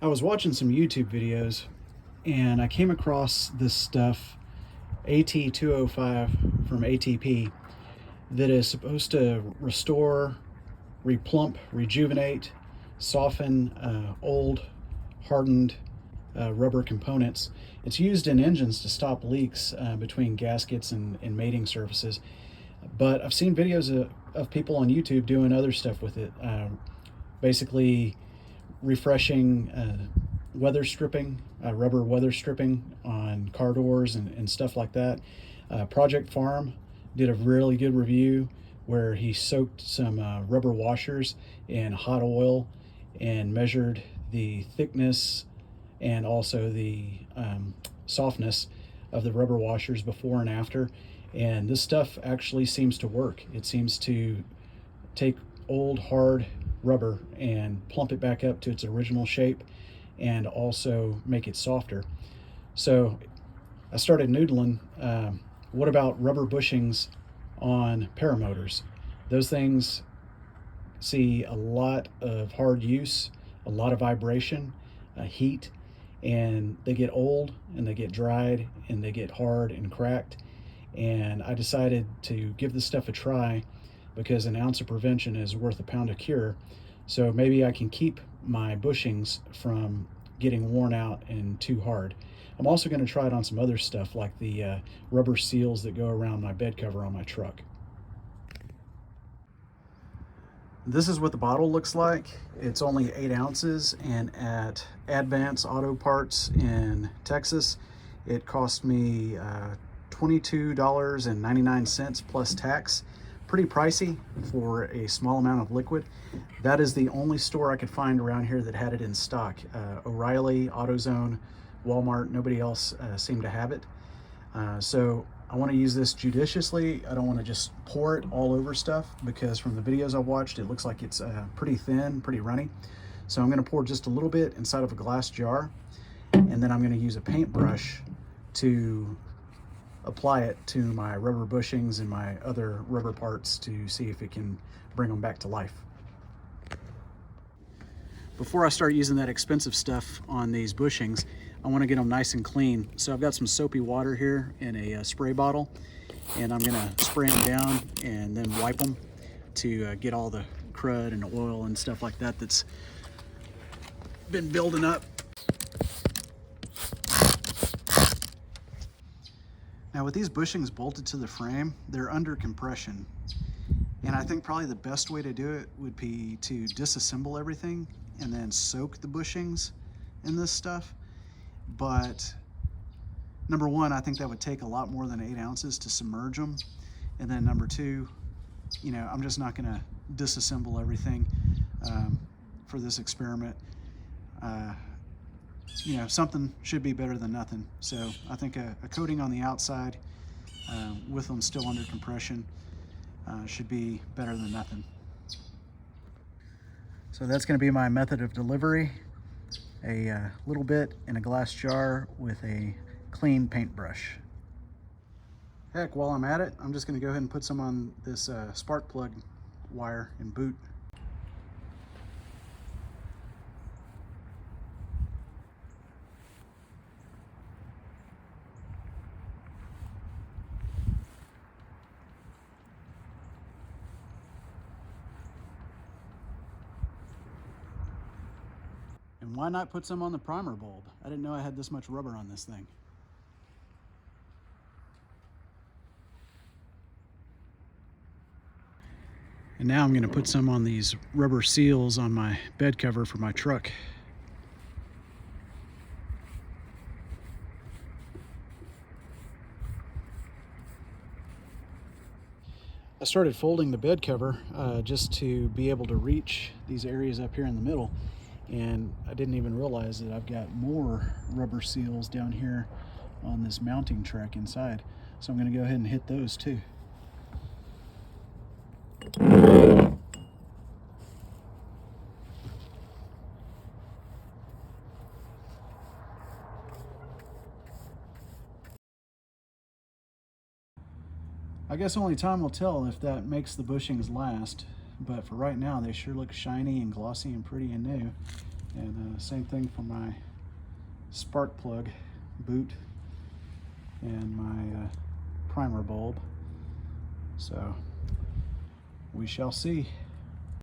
I was watching some YouTube videos and I came across this stuff, AT205 from ATP, that is supposed to restore, replump, rejuvenate, soften old, hardened rubber components. It's used in engines to stop leaks between gaskets and mating surfaces. But I've seen videos of people on YouTube doing other stuff with it, basically refreshing weather stripping, rubber weather stripping on car doors and stuff like that. Project Farm did a really good review where he soaked some rubber washers in hot oil and measured the thickness and also the softness of the rubber washers before and after. And this stuff actually seems to work. It seems to take old hard rubber and plump it back up to its original shape and also make it softer. So I started noodling, what about rubber bushings on paramotors? Those things see a lot of hard use, a lot of vibration, heat, and they get old and they get dried and they get hard and cracked. And I decided to give this stuff a try because an ounce of prevention is worth a pound of cure. So maybe I can keep my bushings from getting worn out and too hard. I'm also going to try it on some other stuff like the rubber seals that go around my bed cover on my truck. This is what the bottle looks like. It's only 8 ounces, and at Advance Auto Parts in Texas, it cost me $22.99 plus tax. Pretty pricey for a small amount of liquid. That is the only store I could find around here that had it in stock. O'Reilly, AutoZone, Walmart, nobody else seemed to have it. So I want to use this judiciously. I don't want to just pour it all over stuff because from the videos I've watched, it looks like it's pretty thin, pretty runny. So I'm going to pour just a little bit inside of a glass jar, and then I'm going to use a paintbrush to apply it to my rubber bushings and my other rubber parts to see if it can bring them back to life. Before I start using that expensive stuff on these bushings, I want to get them nice and clean. So I've got some soapy water here in a spray bottle, and I'm going to spray them down and then wipe them to get all the crud and oil and stuff like that that's been building up. Now with these bushings bolted to the frame, they're under compression. And I think probably the best way to do it would be to disassemble everything and then soak the bushings in this stuff. But number one, I think that would take a lot more than 8 ounces to submerge them. And then number two, you know, I'm just not gonna disassemble everything for this experiment. You know, something should be better than nothing. So I think a coating on the outside with them still under compression should be better than nothing. So that's going to be my method of delivery. A little bit in a glass jar with a clean paintbrush. Heck, while I'm at it, I'm just going to go ahead and put some on this spark plug wire and boot. And why not put some on the primer bulb? I didn't know I had this much rubber on this thing. And now I'm going to put some on these rubber seals on my bed cover for my truck. I started folding the bed cover just to be able to reach these areas up here in the middle. And I didn't even realize that I've got more rubber seals down here on this mounting track inside. So I'm going to go ahead and hit those too. I guess only time will tell if that makes the bushings last, but for right now they sure look shiny and glossy and pretty and new. And same thing for my spark plug boot and my primer bulb. So we shall see.